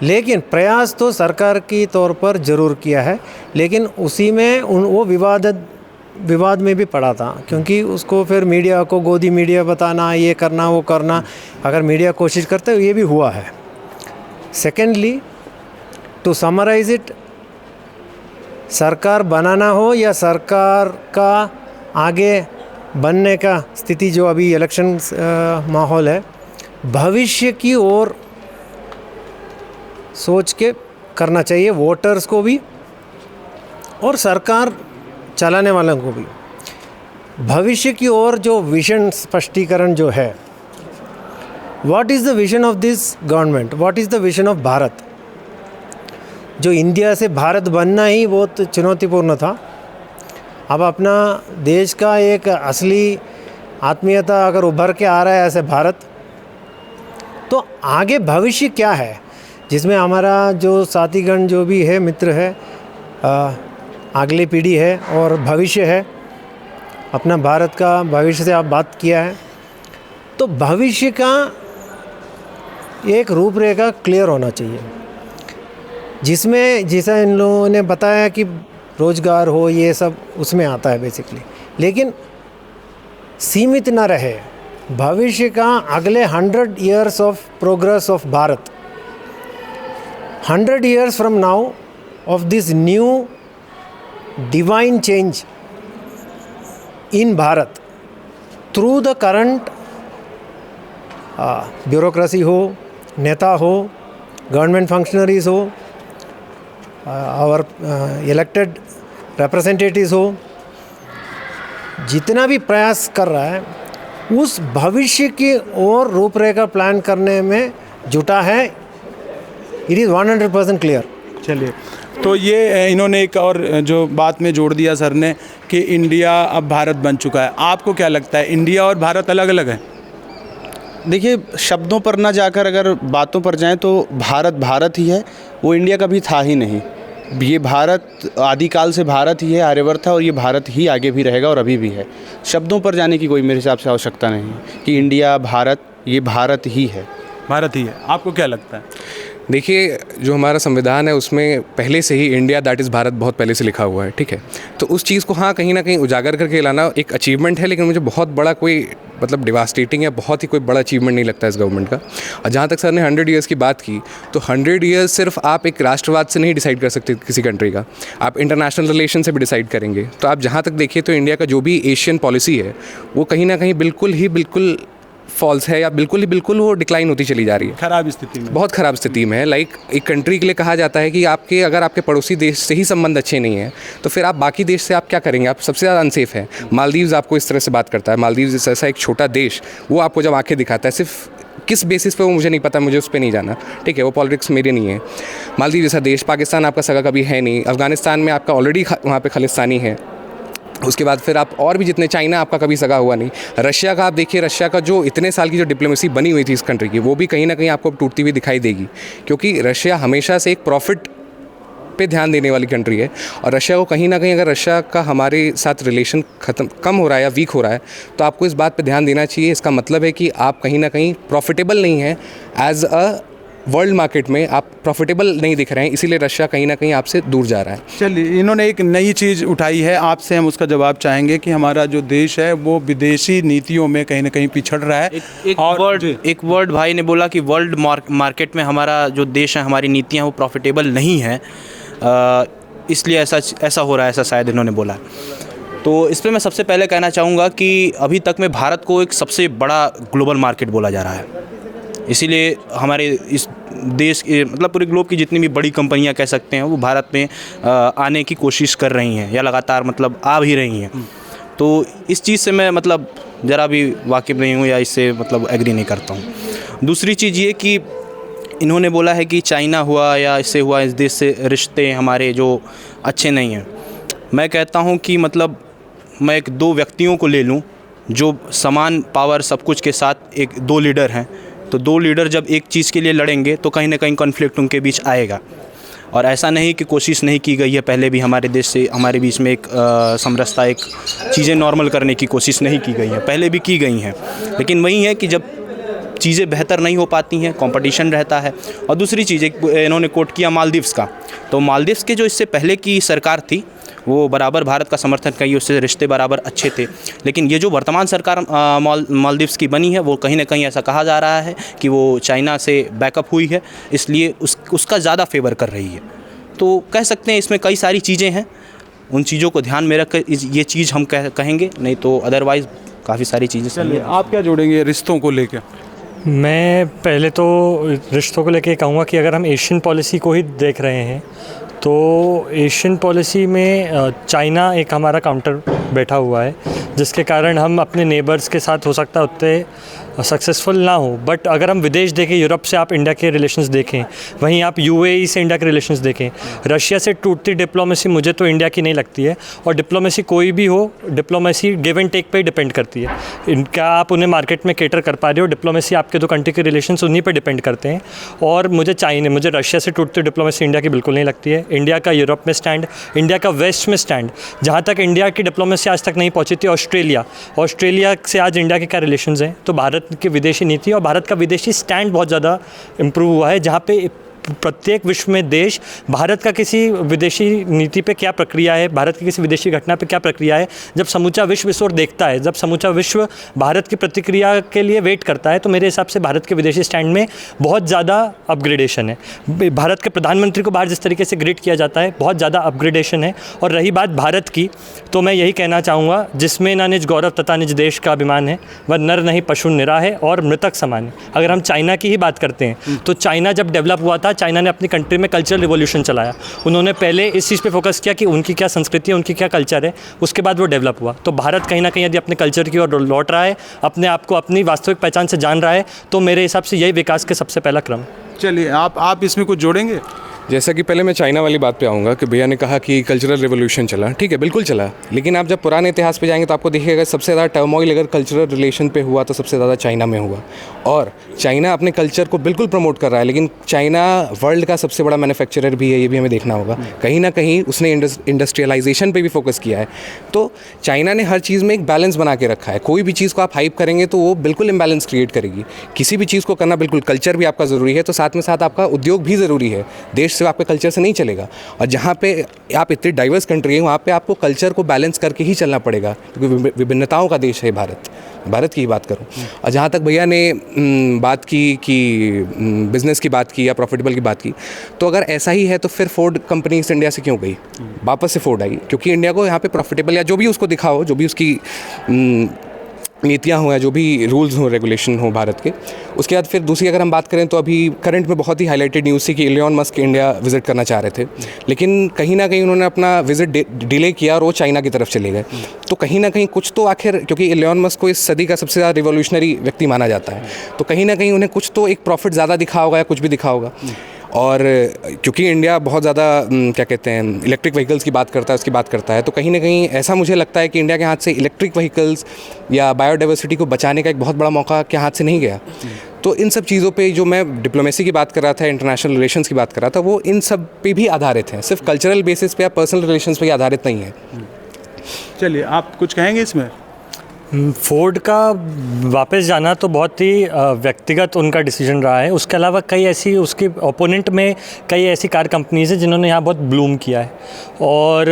लेकिन प्रयास तो सरकार की तौर पर ज़रूर किया है, लेकिन उसी में वो विवाद में भी पड़ा था, क्योंकि उसको फिर मीडिया को गोदी मीडिया बताना, ये करना वो करना, अगर मीडिया कोशिश करते ये भी हुआ है। सेकेंडली, टू समराइज इट, सरकार बनाना हो या सरकार का आगे बनने का स्थिति जो अभी इलेक्शन माहौल है, भविष्य की ओर सोच के करना चाहिए, वोटर्स को भी और सरकार चलाने वालों को भी। भविष्य की ओर जो विजन स्पष्टीकरण जो है, what is the vision of this government, what is the vision of Bharat. जो इंडिया से भारत बनना ही बहुत चुनौतीपूर्ण था, अब अपना देश का एक असली आत्मीयता अगर उभर के आ रहा है ऐसे भारत, तो आगे भविष्य क्या है, जिसमें हमारा जो साथीगण जो भी है, मित्र है, अगली पीढ़ी है और भविष्य है, अपना भारत का भविष्य से आप बात किया है, तो भविष्य का एक रूपरेखा क्लियर होना चाहिए, जिसमें जैसा इन लोगों ने बताया कि रोज़गार हो, ये सब उसमें आता है बेसिकली। लेकिन सीमित न रहे, भविष्य का अगले 100 years of progress of Bharat, 100 years from now of this new divine change in Bharat through the current bureaucracy हो, नेता हो, गवर्नमेंट फंक्शनरीज हो, और इलेक्टेड रिप्रेजेंटेटिव्स हो, जितना भी प्रयास कर रहा है उस भविष्य की ओर रूपरेखा प्लान करने में जुटा है। It is 100% clear. चलिए, तो ये इन्होंने एक और जो बात में जोड़ दिया सर ने कि इंडिया अब भारत बन चुका है। आपको क्या लगता है, इंडिया और भारत अलग अलग है? देखिए, शब्दों पर ना जाकर अगर बातों पर जाएं तो भारत भारत ही है, वो इंडिया कभी था ही नहीं। ये भारत आदिकाल से भारत ही है, आर्यवर्त है, और ये भारत ही आगे भी रहेगा और अभी भी है। शब्दों पर जाने की कोई मेरे हिसाब से आवश्यकता नहीं कि इंडिया भारत, ये भारत ही है, भारत ही है। आपको क्या लगता है? देखिए, जो हमारा संविधान है उसमें पहले से ही इंडिया दैट इज़ भारत बहुत पहले से लिखा हुआ है, ठीक है। तो उस चीज़ को हाँ कहीं ना कहीं उजागर करके लाना एक अचीवमेंट है, लेकिन मुझे बहुत बड़ा कोई मतलब डिवास्टेटिंग या बहुत ही कोई बड़ा अचीवमेंट नहीं लगता इस गवर्नमेंट का। और जहाँ तक सर ने 100 years की बात की, तो 100 years सिर्फ आप एक राष्ट्रवाद से नहीं डिसाइड कर सकते किसी कंट्री का, आप इंटरनेशनल रिलेशन से भी डिसाइड करेंगे। तो आप जहाँ तक देखिए तो इंडिया का जो भी एशियन पॉलिसी है वो कहीं ना कहीं बिल्कुल फॉल्स है, या बिल्कुल वो डिक्लाइन होती चली जा रही है, खराब स्थिति में, बहुत ख़राब स्थिति में है। लाइक एक कंट्री के लिए कहा जाता है कि आपके अगर आपके पड़ोसी देश से ही संबंध अच्छे नहीं हैं तो फिर आप बाकी देश से आप क्या करेंगे, आप सबसे ज़्यादा अनसेफ है। मालदीव्स आपको इस तरह से बात करता है, मालदीव्स जैसा एक छोटा देश वो आपको जब आंखें दिखाता है, सिर्फ किस बेसिस पे वो मुझे नहीं पता, मुझे उस पर नहीं जाना, ठीक है, वो पॉलिटिक्स मेरे नहीं है। मालदीव जैसा देश, पाकिस्तान आपका सगा कभी है नहीं, अफगानिस्तान में आपका ऑलरेडी वहाँ पे खालिस्तानी है। उसके बाद फिर आप और भी जितने, चाइना आपका कभी सगा हुआ नहीं। रशिया का आप देखिए, रशिया का जो इतने साल की जो डिप्लोमेसी बनी हुई थी इस कंट्री की, वो भी कहीं ना कहीं आपको टूटती हुई दिखाई देगी, क्योंकि रशिया हमेशा से एक प्रॉफिट पे ध्यान देने वाली कंट्री है। और रशिया को कहीं ना कहीं अगर रशिया का हमारे साथ रिलेशन कम हो रहा है या वीक हो रहा है तो आपको इस बात पे ध्यान देना चाहिए। इसका मतलब है कि आप कहीं ना कहीं प्रॉफिटेबल नहीं हैं, एज अ वर्ल्ड मार्केट में आप प्रॉफिटेबल नहीं दिख रहे हैं, इसीलिए रशिया कहीं ना कहीं आपसे दूर जा रहा है। चलिए, इन्होंने एक नई चीज़ उठाई है, आपसे हम उसका जवाब चाहेंगे कि हमारा जो देश है वो विदेशी नीतियों में कहीं ना कहीं पिछड़ रहा है। एक वर्ड भाई ने बोला कि वर्ल्ड मार्केट में हमारा जो देश है, हमारी नीतियाँ वो प्रॉफिटेबल नहीं है, इसलिए ऐसा हो रहा है, ऐसा शायद इन्होंने बोला। तो इस पर मैं सबसे पहले कहना चाहूँगा कि अभी तक में भारत को एक सबसे बड़ा ग्लोबल मार्केट बोला जा रहा है, इसीलिए हमारे इस देश के मतलब पूरे ग्लोब की जितनी भी बड़ी कंपनियां कह सकते हैं वो भारत में आने की कोशिश कर रही हैं या लगातार मतलब आ भी रही हैं। तो इस चीज़ से मैं मतलब ज़रा भी वाकिफ़ नहीं हूँ या इससे मतलब एग्री नहीं करता हूँ। दूसरी चीज़ ये कि इन्होंने बोला है कि चाइना हुआ या इससे हुआ, इस देश से रिश्ते हमारे जो अच्छे नहीं हैं। मैं कहता हूँ कि मतलब मैं एक दो व्यक्तियों को ले लूँ जो समान पावर सब कुछ के साथ, एक दो लीडर हैं, तो दो लीडर जब एक चीज़ के लिए लड़ेंगे तो कहीं ना कहीं कॉन्फ्लिक्ट उनके बीच आएगा। और ऐसा नहीं कि कोशिश नहीं की गई है, पहले भी हमारे देश से हमारे बीच में एक समरसता, एक चीज़ें नॉर्मल करने की कोशिश नहीं की गई है, पहले भी की गई हैं, लेकिन वही है कि जब चीज़ें बेहतर नहीं हो पाती हैं, कंपटीशन रहता है। और दूसरी चीज़ इन्होंने कोट किया मालदीव्स का, तो मालदीव्स के जो इससे पहले की सरकार थी वो बराबर भारत का समर्थन करी, उससे रिश्ते बराबर अच्छे थे। लेकिन ये जो वर्तमान सरकार मालदीव्स की बनी है वो कहीं ना कहीं ऐसा कहा जा रहा है कि वो चाइना से बैकअप हुई है, इसलिए उसका ज़्यादा फेवर कर रही है। तो कह सकते हैं इसमें कई सारी चीज़ें हैं, उन चीज़ों को ध्यान में रख कर ये चीज़ हम कहेंगे, नहीं तो अदरवाइज़ काफ़ी सारी चीज़ें। चलिए, आप क्या जोड़ेंगे रिश्तों को लेकर? मैं पहले तो रिश्तों को लेके कहूँगा कि अगर हम एशियन पॉलिसी को ही देख रहे हैं तो एशियन पॉलिसी में चाइना एक हमारा काउंटर बैठा हुआ है, जिसके कारण हम अपने नेबर्स के साथ हो सकता है उतने सक्सेसफुल ना हो। बट अगर हम विदेश देखें, यूरोप से आप इंडिया के रिलेशंस देखें, वहीं आप यूएई से इंडिया के रिलेशंस देखें, रशिया से टूटती डिप्लोमेसी मुझे तो इंडिया की नहीं लगती है। और डिप्लोमेसी कोई भी हो, डिप्लोमेसी गिव एंड टेक पे ही डिपेंड करती है। इनका आप उन्हें मार्केट में कैटर कर पा रहे हो, डिप्लोमेसी आपके दो कंट्री के रिलेशंस उन्हीं पर डिपेंड करते हैं। और मुझे रशिया से टूटती डिप्लोमेसी इंडिया की बिल्कुल नहीं लगती है। इंडिया का यूरोप में स्टैंड, इंडिया का वेस्ट में स्टैंड, जहाँ तक इंडिया की डिप्लोमेसी आज तक नहीं पहुँची थी ऑस्ट्रेलिया से आज इंडिया के क्या रिलेशंस हैं, तो भारत की विदेशी नीति और भारत का विदेशी स्टैंड बहुत ज़्यादा इम्प्रूव हुआ है, जहाँ पे प्रत्येक विश्व में देश भारत का किसी विदेशी नीति पे क्या प्रक्रिया है, भारत की किसी विदेशी घटना पे क्या प्रक्रिया है, जब समूचा विश्व इस ओर देखता है, जब समूचा विश्व भारत की प्रतिक्रिया के लिए वेट करता है, तो मेरे हिसाब से भारत के विदेशी स्टैंड में बहुत ज़्यादा अपग्रेडेशन है। भारत के प्रधानमंत्री को बाहर जिस तरीके से ग्रीट किया जाता है, बहुत ज़्यादा अपग्रेडेशन है। और रही बात भारत की, तो मैं यही कहना चाहूँगा, जिसमें ना निज गौरव तथा निज देश का अभिमान है, वह नर नहीं पशु निरा है और मृतक समान है। अगर हम चाइना की ही बात करते हैं तो चाइना जब डेवलप हुआ था, चाइना ने अपनी कंट्री में कल्चरल रिवॉल्यूशन चलाया। उन्होंने पहले इस चीज़ पे फोकस किया कि उनकी क्या संस्कृति है, उनकी क्या कल्चर है, उसके बाद वो डेवलप हुआ। तो भारत कहीं ना कहीं यदि अपने कल्चर की ओर लौट रहा है, अपने आप को अपनी वास्तविक पहचान से जान रहा है, तो मेरे हिसाब से यही विकास के सबसे पहला क्रम। चलिए आप इसमें कुछ जोड़ेंगे? जैसा कि पहले मैं चाइना वाली बात पे आऊँगा कि भैया ने कहा कि कल्चरल रिवोल्यूशन चला, ठीक है, बिल्कुल चला, लेकिन आप जब पुराने इतिहास पे जाएंगे तो आपको देखिएगा सबसे ज़्यादा टर्मोइल अगर कल्चरल रिलेशन पे हुआ तो सबसे ज़्यादा चाइना में हुआ। और चाइना अपने कल्चर को बिल्कुल प्रमोट कर रहा है, लेकिन चाइना वर्ल्ड का सबसे बड़ा मैन्युफैक्चरर भी है, ये भी हमें देखना होगा। कहीं ना कहीं उसने इंडस्ट्रियलाइजेशन पे भी फोकस किया है। तो चाइना ने हर चीज़ में एक बैलेंस बना के रखा है। कोई भी चीज़ को आप हाइप करेंगे तो वो बिल्कुल इम्बैलेंस क्रिएट करेगी। किसी भी चीज़ को करना बिल्कुल, कल्चर भी आपका ज़रूरी है, तो साथ में साथ आपका उद्योग भी ज़रूरी है। देश से आपके कल्चर से नहीं चलेगा। और जहाँ पे आप इतनी डाइवर्स कंट्री है, वहाँ पे आपको कल्चर को बैलेंस करके ही चलना पड़ेगा, क्योंकि विभिन्नताओं का देश है भारत की ही बात करूँ। और जहाँ तक भैया ने बात की कि बिज़नेस की बात की या प्रॉफिटेबल की बात की, तो अगर ऐसा ही है तो फिर फोर्ड कंपनी इस इंडिया से क्यों गई? वापस से फोर्ड आई क्योंकि इंडिया को यहाँ पे प्रॉफिटेबल या जो भी उसको दिखाओ, जो भी उसकी नीतियाँ हो या जो भी रूल्स हो, रेगुलेशन हो भारत के। उसके बाद फिर दूसरी अगर हम बात करें तो अभी करंट में बहुत ही हाईलाइटेड न्यूज़ थी कि इलियॉन मस्क इंडिया विजिट करना चाह रहे थे, लेकिन कहीं ना कहीं उन्होंने अपना विजिट डिले किया और वो चाइना की तरफ चले गए। तो कहीं ना कहीं कुछ तो आखिर, क्योंकि इलियॉन मस्क को इस सदी का सबसे ज़्यादा रिवोल्यूशनरी व्यक्ति माना जाता है, तो कहीं ना कहीं उन्हें कुछ तो एक प्रॉफिट ज़्यादा दिखा होगा या कुछ भी दिखा होगा। और क्योंकि इंडिया बहुत ज़्यादा क्या कहते हैं इलेक्ट्रिक व्हीकल्स की बात करता है, उसकी बात करता है, तो कहीं ना कहीं ऐसा मुझे लगता है कि इंडिया के हाथ से इलेक्ट्रिक व्हीकल्स या बायोडाइवर्सिटी को बचाने का एक बहुत बड़ा मौका के हाथ से नहीं गया। तो इन सब चीज़ों पे जो मैं डिप्लोमेसी की बात कर रहा था, इंटरनेशनल रिलेशंस की बात कर रहा था, वो इन सब पे भी आधारित हैं, सिर्फ कल्चरल बेसिस पे या पर्सनल रिलेशंस पे आधारित नहीं है। चलिए आप कुछ कहेंगे इसमें? फोर्ड का वापस जाना तो बहुत ही व्यक्तिगत उनका डिसीजन रहा है। उसके अलावा कई ऐसी, उसके ओपोनेंट में कई ऐसी कार कंपनीज़ हैं जिन्होंने यहाँ बहुत ब्लूम किया है। और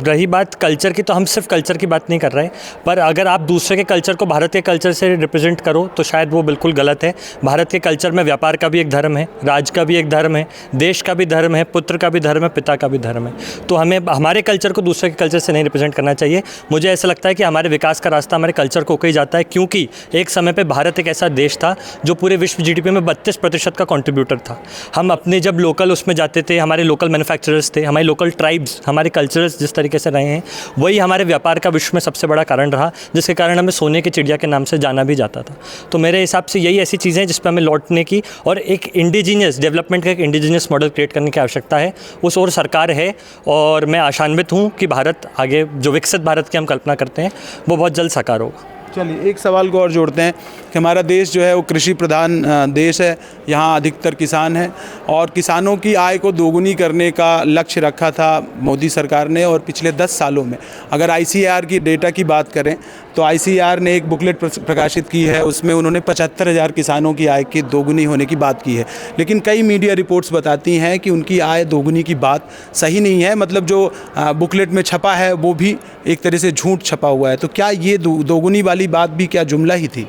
रही बात कल्चर की, तो हम सिर्फ कल्चर की बात नहीं कर रहे, पर अगर आप दूसरे के कल्चर को भारत के कल्चर से रिप्रेजेंट करो तो शायद वो बिल्कुल गलत है। भारत के कल्चर में व्यापार का भी एक धर्म है, राज का भी एक धर्म है, देश का भी धर्म है, पुत्र का भी धर्म है, पिता का भी धर्म है। तो हमें हमारे कल्चर को दूसरे के कल्चर से नहीं रिप्रेजेंट करना चाहिए। मुझे ऐसा लगता है कि हमारे विकास का रास्ता हमारे कल्चर को ही जाता है, क्योंकि एक समय पे भारत एक ऐसा देश था जो पूरे विश्व जीडीपी में 32% का कंट्रीब्यूटर था। हम अपने जब लोकल उसमें जाते थे, हमारे लोकल मैन्युफैक्चरर्स थे, हमारे लोकल ट्राइब्स, हमारे कल्चरल्स जिस तरीके से रहे हैं, वही हमारे व्यापार का विश्व में सबसे बड़ा कारण रहा, जिसके कारण हमें सोने की चिड़िया के नाम से जाना भी जाता था। तो मेरे हिसाब से यही ऐसी चीज़ें हैं जिस पर हमें लौटने की और एक इंडिजीनियस डेवलपमेंट का एक इंडिजीनियस मॉडल क्रिएट करने की आवश्यकता है। उस ओर सरकार है और मैं आशान्वित हूँ कि भारत आगे जो विकसित भारत की हम कल्पना करते हैं वो बहुत जल्द साकार होगा। चलिए एक सवाल को और जोड़ते हैं कि हमारा देश जो है वो कृषि प्रधान देश है, यहाँ अधिकतर किसान हैं और किसानों की आय को दोगुनी करने का लक्ष्य रखा था मोदी सरकार ने। और पिछले 10 सालों में अगर ICAR की डेटा की बात करें तो ICAR ने एक बुकलेट प्रकाशित की है, उसमें उन्होंने 75,000 किसानों की आय की दोगुनी होने की बात की है। लेकिन कई मीडिया रिपोर्ट्स बताती हैं कि उनकी आय दोगुनी की बात सही नहीं है, मतलब जो बुकलेट में छपा है वो भी एक तरह से झूठ छपा हुआ है। तो क्या ये दोगुनी वाली बात भी क्या जुमला ही थी?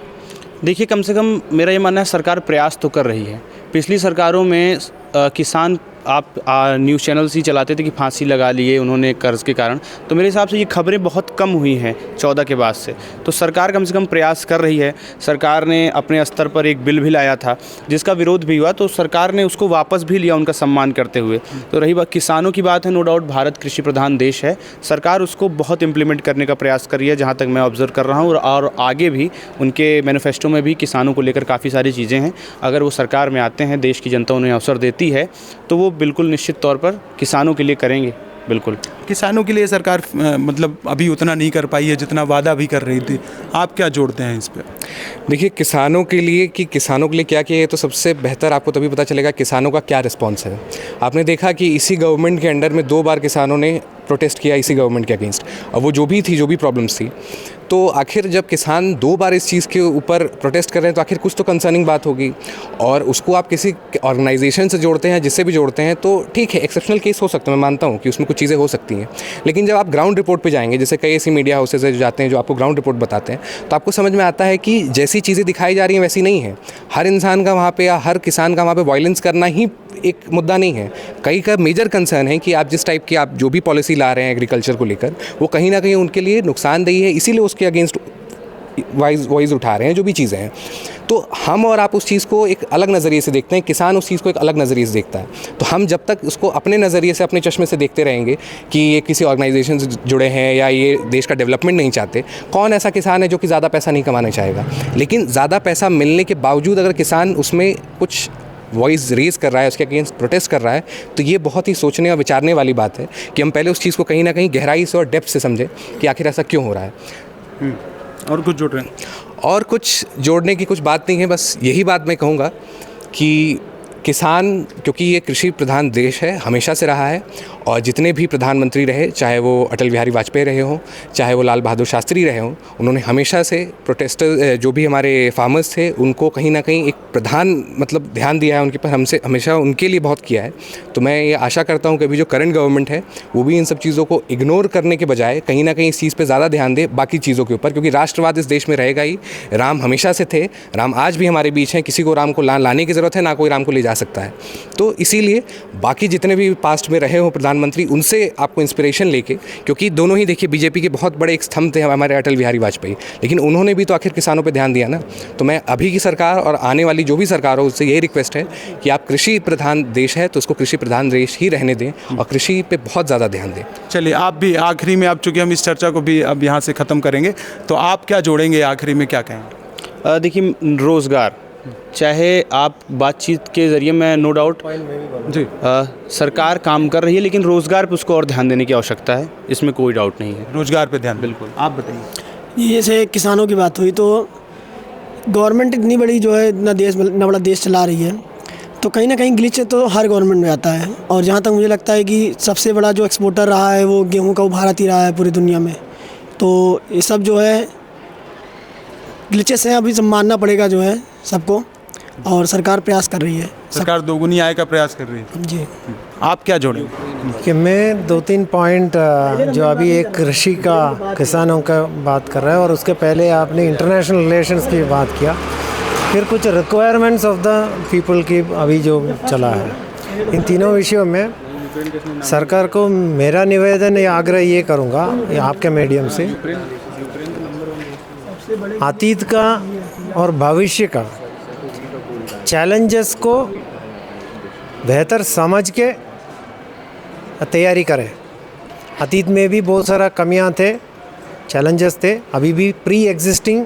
देखिए, कम से कम मेरा ये मानना है सरकार प्रयास तो कर रही है। पिछली सरकारों में किसान, आप न्यूज़ चैनल्स ही चलाते थे कि फांसी लगा लिए उन्होंने कर्ज़ के कारण, तो मेरे हिसाब से ये खबरें बहुत कम हुई हैं 14 के बाद से। तो सरकार कम से कम प्रयास कर रही है। सरकार ने अपने स्तर पर एक बिल भी लाया था जिसका विरोध भी हुआ, तो सरकार ने उसको वापस भी लिया उनका सम्मान करते हुए। तो रही बात किसानों की बात है, नो डाउट भारत कृषि प्रधान देश है, सरकार उसको बहुत इम्प्लीमेंट करने का प्रयास कर रही है जहाँ तक मैं ऑब्जर्व कर रहा हूँ। और आगे भी उनके मैनिफेस्टो में भी किसानों को लेकर काफ़ी सारी चीज़ें हैं। अगर वो सरकार में आते हैं, देश की जनता उन्हें अवसर देती है, तो वो बिल्कुल निश्चित तौर पर किसानों के लिए करेंगे। बिल्कुल किसानों के लिए सरकार मतलब अभी उतना नहीं कर पाई है जितना वादा भी कर रही थी। आप क्या जोड़ते हैं इस पर? देखिए, किसानों के लिए क्या किया है, तो सबसे बेहतर आपको तभी पता चलेगा किसानों का क्या रिस्पॉन्स है। आपने देखा कि इसी गवर्नमेंट के अंडर में 2 बार किसानों ने प्रोटेस्ट किया इसी गवर्नमेंट के अगेंस्ट, और वो जो भी प्रॉब्लम्स थी, तो आखिर जब किसान 2 बार इस चीज़ के ऊपर प्रोटेस्ट कर रहे हैं तो आखिर कुछ तो कंसर्निंग बात होगी, और उसको आप किसी ऑर्गेनाइजेशन से जोड़ते हैं, जिससे भी जोड़ते हैं, तो ठीक है, एक्सेप्शनल केस हो सकता है, मैं मानता हूँ कि उसमें कुछ चीज़ें हो सकती हैं। लेकिन जब आप ग्राउंड रिपोर्ट पे जाएंगे, जैसे कई ऐसी मीडिया हाउसेज जो जाते हैं जो आपको ग्राउंड रिपोर्ट बताते हैं, तो आपको समझ में आता है कि जैसी चीज़ें दिखाई जा रही हैं वैसी नहीं है। हर इंसान का वहाँ पे या हर किसान का वहाँ पे वायलेंस करना ही एक मुद्दा नहीं है। कई का मेजर कंसर्न है कि आप जिस टाइप की आप जो भी पॉलिसी ला रहे हैं एग्रीकल्चर को लेकर, वो कहीं ना कहीं उनके लिए नुकसानदेही है, इसीलिए उसके अगेंस्ट वॉइस उठा रहे हैं जो भी चीज़ें हैं। तो हम और आप उस चीज़ को एक अलग नज़रिए से देखते हैं, किसान उस चीज़ को एक अलग नज़रिए से देखता है। तो हम जब तक उसको अपने नज़रिए से, अपने चश्मे से देखते रहेंगे कि ये किसी ऑर्गेनाइजेशन से जुड़े हैं या ये देश का डेवलपमेंट नहीं चाहते, कौन ऐसा किसान है जो कि ज़्यादा पैसा नहीं कमाना चाहेगा? लेकिन ज़्यादा पैसा मिलने के बावजूद अगर किसान उसमें कुछ वॉइस रेज कर रहा है, उसके अगेंस्ट प्रोटेस्ट कर रहा है, तो ये बहुत ही सोचने और विचारने वाली बात है कि हम पहले उस चीज़ को कहीं ना कहीं गहराई से और डेप्थ से समझें कि आखिर ऐसा क्यों हो रहा है। और कुछ जोड़ रहे हैं? और कुछ जोड़ने की कुछ बात नहीं है, बस यही बात मैं कहूँगा कि किसान, क्योंकि ये कृषि प्रधान देश है, हमेशा से रहा है, और जितने भी प्रधानमंत्री रहे, चाहे वो अटल बिहारी वाजपेयी रहे हों, चाहे वो लाल बहादुर शास्त्री रहे हों, उन्होंने हमेशा से प्रोटेस्टर जो भी हमारे फार्मर्स थे उनको कहीं ना कहीं एक प्रधान मतलब ध्यान दिया है उनके पर, हमसे हमेशा उनके लिए बहुत किया है। तो मैं ये आशा करता हूँ कि अभी जो करंट गवर्नमेंट है वो भी इन सब चीज़ों को इग्नोर करने के बजाय कहीं ना कहीं इस चीज़ पर ज़्यादा ध्यान दे बाकी चीज़ों के ऊपर, क्योंकि राष्ट्रवाद इस देश में रहेगा ही। राम हमेशा से थे, राम आज भी हमारे बीच हैं, किसी को राम को लाने की ज़रूरत है, ना कोई राम को ले जा सकता है। तो इसीलिए बाकी जितने भी पास्ट में रहे हो प्रधानमंत्री, उनसे आपको इंस्पिरेशन लेके, क्योंकि दोनों ही देखिए बीजेपी के बहुत बड़े एक स्तंभ थे हमारे अटल बिहारी वाजपेयी, लेकिन उन्होंने भी तो आखिर किसानों पे ध्यान दिया ना। तो मैं अभी की सरकार और आने वाली जो भी सरकार हो उससे यही रिक्वेस्ट है कि आप कृषि प्रधान देश है तो उसको कृषि प्रधान देश ही रहने दें और कृषि पे बहुत ज़्यादा ध्यान दें। चलिए, आप भी आखिरी में, आप चूँकि हम इस चर्चा को भी अब यहाँ से ख़त्म करेंगे, तो आप क्या जोड़ेंगे आखिरी में, क्या कहेंगे? देखिए, रोज़गार, चाहे आप बातचीत के ज़रिए, मैं नो डाउट जी सरकार काम कर रही है, लेकिन रोज़गार पे उसको और ध्यान देने की आवश्यकता है, इसमें कोई डाउट नहीं है। रोज़गार पे ध्यान, बिल्कुल। आप बताइए। जैसे किसानों की बात हुई, तो गवर्नमेंट इतनी बड़ी जो है, इतना बड़ा देश चला रही है, तो कहीं ना कहीं ग्लिच तो हर गवर्नमेंट में आता है। और जहाँ तक मुझे लगता है कि सबसे बड़ा जो एक्सपोर्टर रहा है वो गेहूँ का, वो भारत ही रहा है पूरी दुनिया में। तो ये सब जो है ग्लिचेस हैं, अभी सब मानना पड़ेगा जो है सबको, और सरकार प्रयास कर रही है, सरकार दोगुनी आय का प्रयास कर रही है। जी। आप क्या जोड़ेंगे? कि मैं 2-3 पॉइंट जो अभी एक कृषि का, किसानों का बात कर रहा है, और उसके पहले आपने इंटरनेशनल रिलेशंस की बात किया, फिर कुछ रिक्वायरमेंट्स ऑफ द पीपल की अभी जो चला है, इन तीनों विषयों में सरकार को मेरा निवेदन या आग्रह ये करूँगा आपके मीडियम से, अतीत का और भविष्य का चैलेंजेस को बेहतर समझ के तैयारी करें। अतीत में भी बहुत सारा कमियां थे, चैलेंजेस थे, अभी भी pre existing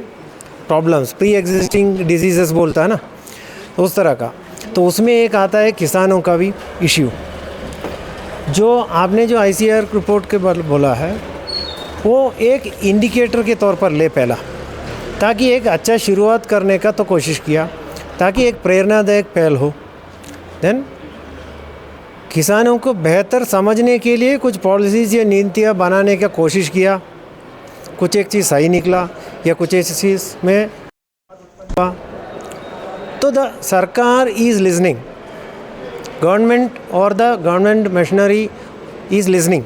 problems, pre existing diseases बोलता है ना, तो उस तरह का। तो उसमें एक आता है किसानों का भी इश्यू, जो आपने जो ICAR रिपोर्ट के बोला है, वो एक इंडिकेटर के तौर पर ले पहला, ताकि एक अच्छा शुरुआत करने का तो कोशिश किया, ताकि एक प्रेरणादायक पहल हो। देन किसानों को बेहतर समझने के लिए कुछ पॉलिसीज़ या नीतियाँ बनाने का कोशिश किया, कुछ एक चीज़ सही निकला या कुछ एक चीज़ में, तो द सरकार इज़ लिसनिंग, गवर्नमेंट और the government machinery is listening,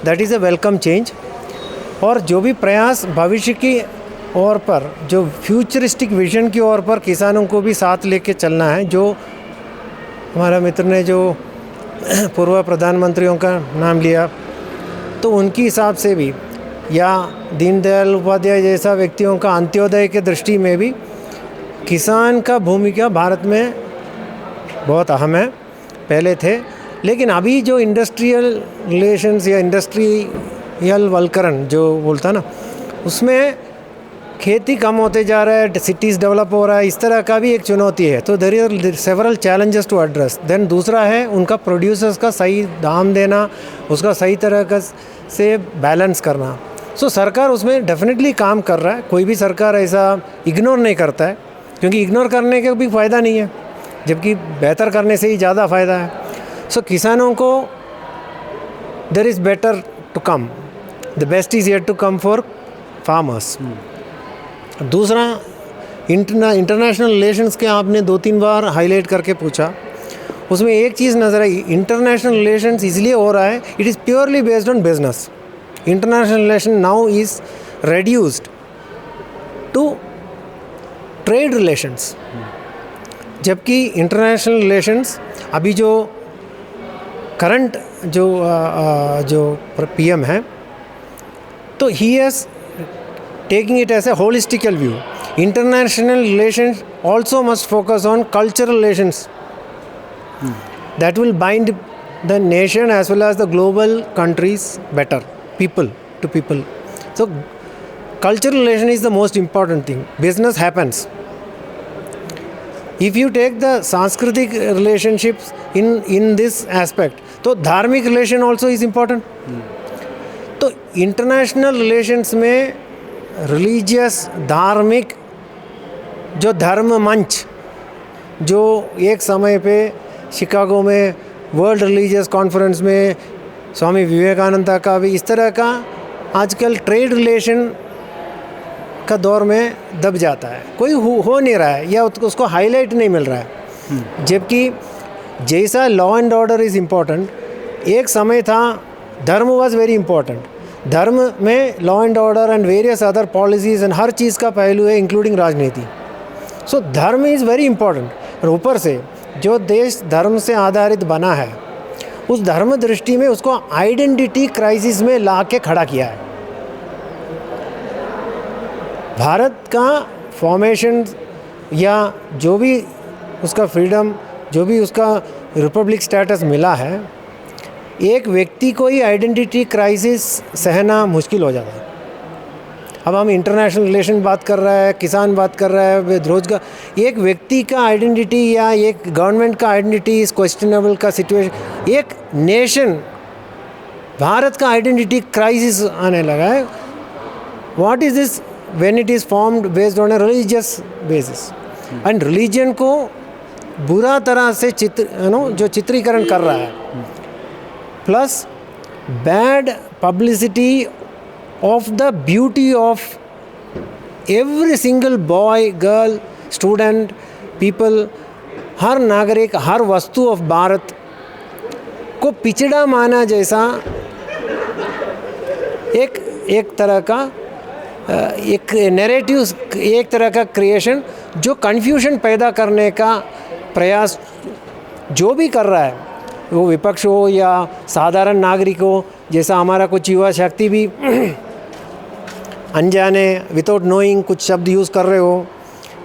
that is a welcome change. और जो भी प्रयास भविष्य की ओर पर, जो फ्यूचरिस्टिक विजन की ओर पर किसानों को भी साथ लेके चलना है, जो हमारा मित्र ने जो पूर्व प्रधानमंत्रियों का नाम लिया, तो उनके हिसाब से भी, या दीनदयाल उपाध्याय जैसा व्यक्तियों का अंत्योदय के दृष्टि में भी किसान का भूमिका भारत में बहुत अहम है, पहले थे। लेकिन अभी जो इंडस्ट्रियल रिलेशंस या इंडस्ट्रियल वल्करण जो बोलता ना, उसमें खेती कम होते जा रहा है, सिटीज़ डेवलप हो रहा है, इस तरह का भी एक चुनौती है। तो there are several challenges to address. Then दूसरा है उनका प्रोड्यूसर्स का सही दाम देना, उसका सही तरह का से बैलेंस करना। सो सरकार उसमें डेफिनेटली काम कर रहा है, कोई भी सरकार ऐसा इग्नोर नहीं करता है, क्योंकि इग्नोर करने का भी फ़ायदा नहीं है, जबकि बेहतर करने से ही ज़्यादा फ़ायदा है। सो किसानों को there is better to come, the best is yet to come for farmers. दूसरा, इंटरनेशनल रिलेशंस के आपने 2-3 बार हाईलाइट करके पूछा, उसमें एक चीज़ नज़र आई, इंटरनेशनल रिलेशंस इसलिए हो रहा है, it is purely based on business. International relation now is reduced to trade relations, जबकि इंटरनेशनल रिलेशंस अभी जो करंट जो पीएम है, तो he has taking it as a holistical view. International relations also must focus on cultural relations that will bind the nation as well as the global countries better, people to people. So cultural relation is the most important thing. Business happens. If you take the Sanskritic relationships in this aspect, तो धार्मिक relation also is important. तो international relations में religious, धार्मिक, जो धर्म मंच, जो एक समय पे शिकागो में वर्ल्ड रिलीजियस कॉन्फ्रेंस में स्वामी विवेकानंद का भी इस तरह का आजकल ट्रेड रिलेशन का दौर में दब जाता है, कोई हो नहीं रहा है या उसको हाईलाइट नहीं मिल रहा है। जबकि जैसा law and order is important, एक समय था धर्म वाज वेरी इम्पोर्टेंट। धर्म में law and order and various other policies and हर चीज़ का पहलू है, इंक्लूडिंग राजनीति। सो धर्म इज़ वेरी इम्पोर्टेंट। और ऊपर से जो देश धर्म से आधारित बना है, उस धर्म दृष्टि में उसको आइडेंटिटी क्राइसिस में ला के खड़ा किया है। भारत का फॉर्मेशन या जो भी उसका फ्रीडम, जो भी उसका रिपब्लिक स्टेटस मिला है, एक व्यक्ति को ही आइडेंटिटी क्राइसिस सहना मुश्किल हो जाता है। अब हम इंटरनेशनल रिलेशन बात कर रहा है, किसान बात कर रहा है, रोजगार, एक व्यक्ति का आइडेंटिटी या एक गवर्नमेंट का आइडेंटिटी इस क्वेश्चनेबल का सिचुएशन, एक नेशन, भारत का आइडेंटिटी क्राइसिस आने लगा है। What is this when it is formed based on a religious basis, and religion को बुरा तरह से जो चित्रीकरण कर रहा है, plus bad publicity of the beauty of every single boy, girl, student, people, हर नागरिक, हर वस्तु ऑफ भारत को पिछड़ा माना जैसा एक तरह का एक नैरेटिव, एक तरह का क्रिएशन जो कन्फ्यूजन पैदा करने का प्रयास जो भी कर रहा है, वो विपक्ष हो या साधारण नागरिक हो, जैसा हमारा कुछ युवा शक्ति भी अनजाने विदाउट नोइंग कुछ शब्द यूज़ कर रहे हो,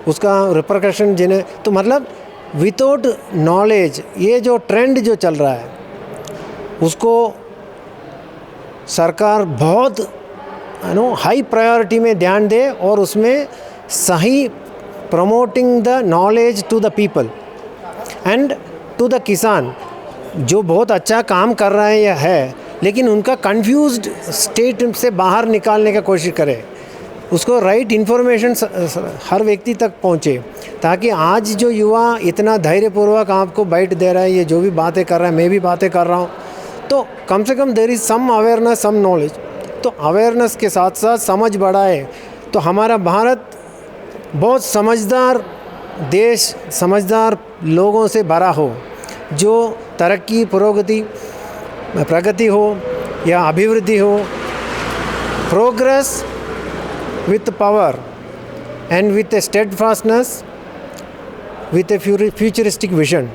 उसका रिपरकशन जिन्हें, तो मतलब विदाउट नॉलेज ये जो ट्रेंड जो चल रहा है उसको सरकार बहुत हाई प्रायोरिटी में ध्यान दे और उसमें सही promoting the knowledge to the people and to the kisan, जो बहुत अच्छा काम कर रहा है या है, लेकिन उनका कंफ्यूज्ड स्टेट से बाहर निकालने का कोशिश करे, उसको राइट इन्फॉर्मेशन हर व्यक्ति तक पहुँचे, ताकि आज जो युवा इतना धैर्यपूर्वक आपको बाइट दे रहा है, ये जो भी बातें कर रहा है, मैं भी बातें कर रहा हूँ, तो कम से कम there is some awareness, some knowledge. तो अवेयरनेस के साथ साथ समझ बढ़ाए तो हमारा भारत बहुत समझदार देश, समझदार लोगों से भरा हो, जो तरक्की, प्रगति हो या अभिवृद्धि हो, progress with power and with A steadfastness, with A futuristic vision,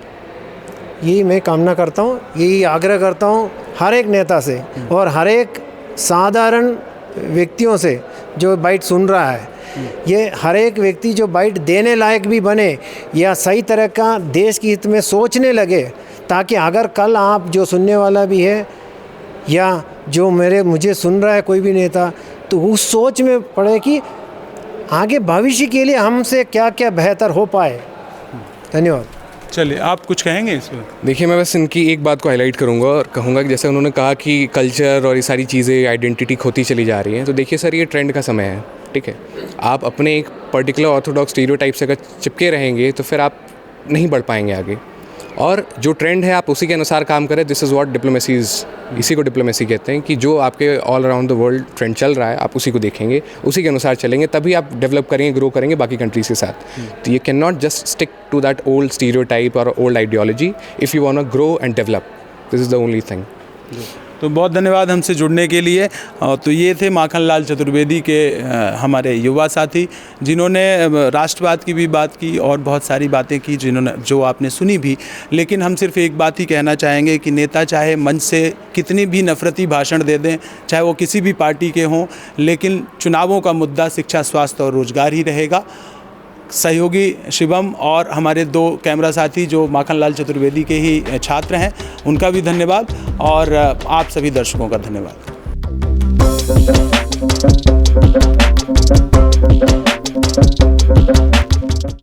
यही मैं कामना करता हूँ, यही आग्रह करता हूँ हर एक नेता से और हर एक साधारण व्यक्तियों से जो बाइट सुन रहा है। ये हर एक व्यक्ति जो बाइट देने लायक भी बने या सही तरह का देश के हित में सोचने लगे, ताकि अगर कल आप जो सुनने वाला भी है या जो मुझे सुन रहा है कोई भी नेता, तो उस सोच में पड़े कि आगे भविष्य के लिए हमसे क्या क्या बेहतर हो पाए। धन्यवाद। चलिए, आप कुछ कहेंगे इस पर? देखिए, मैं बस इनकी एक बात को हाईलाइट करूंगा और कहूंगा कि जैसे उन्होंने कहा कि कल्चर और ये सारी चीज़ें, आइडेंटिटी खोती चली जा रही हैं, तो देखिए सर, ये ट्रेंड का समय है, ठीक है। आप अपने एक पर्टिकुलर ऑर्थोडॉक्स स्टीरियोटाइप से अगर चिपके रहेंगे तो फिर आप नहीं बढ़ पाएंगे आगे। और जो ट्रेंड है आप उसी के अनुसार काम करें। This is what diplomacy is, इसी को डिप्लोमेसी कहते हैं कि जो आपके all around the world trend चल रहा है आप उसी को देखेंगे, उसी के अनुसार चलेंगे, तभी आप डेवलप करेंगे, ग्रो करेंगे बाकी कंट्रीज़ के साथ। तो ये can not just stick to that old stereotype और old ideology if you want to grow and develop. This is the only thing. तो बहुत धन्यवाद हमसे जुड़ने के लिए। तो ये थे माखनलाल चतुर्वेदी के हमारे युवा साथी, जिन्होंने राष्ट्रवाद की भी बात की और बहुत सारी बातें की जो आपने सुनी भी। लेकिन हम सिर्फ एक बात ही कहना चाहेंगे कि नेता चाहे मंच से कितनी भी नफरती भाषण दे दें, चाहे वो किसी भी पार्टी के हों, लेकिन चुनावों का मुद्दा शिक्षा, स्वास्थ्य और रोजगार ही रहेगा। सहयोगी शिवम और हमारे 2 कैमरा साथी जो माखनलाल चतुर्वेदी के ही छात्र हैं, उनका भी धन्यवाद और आप सभी दर्शकों का धन्यवाद।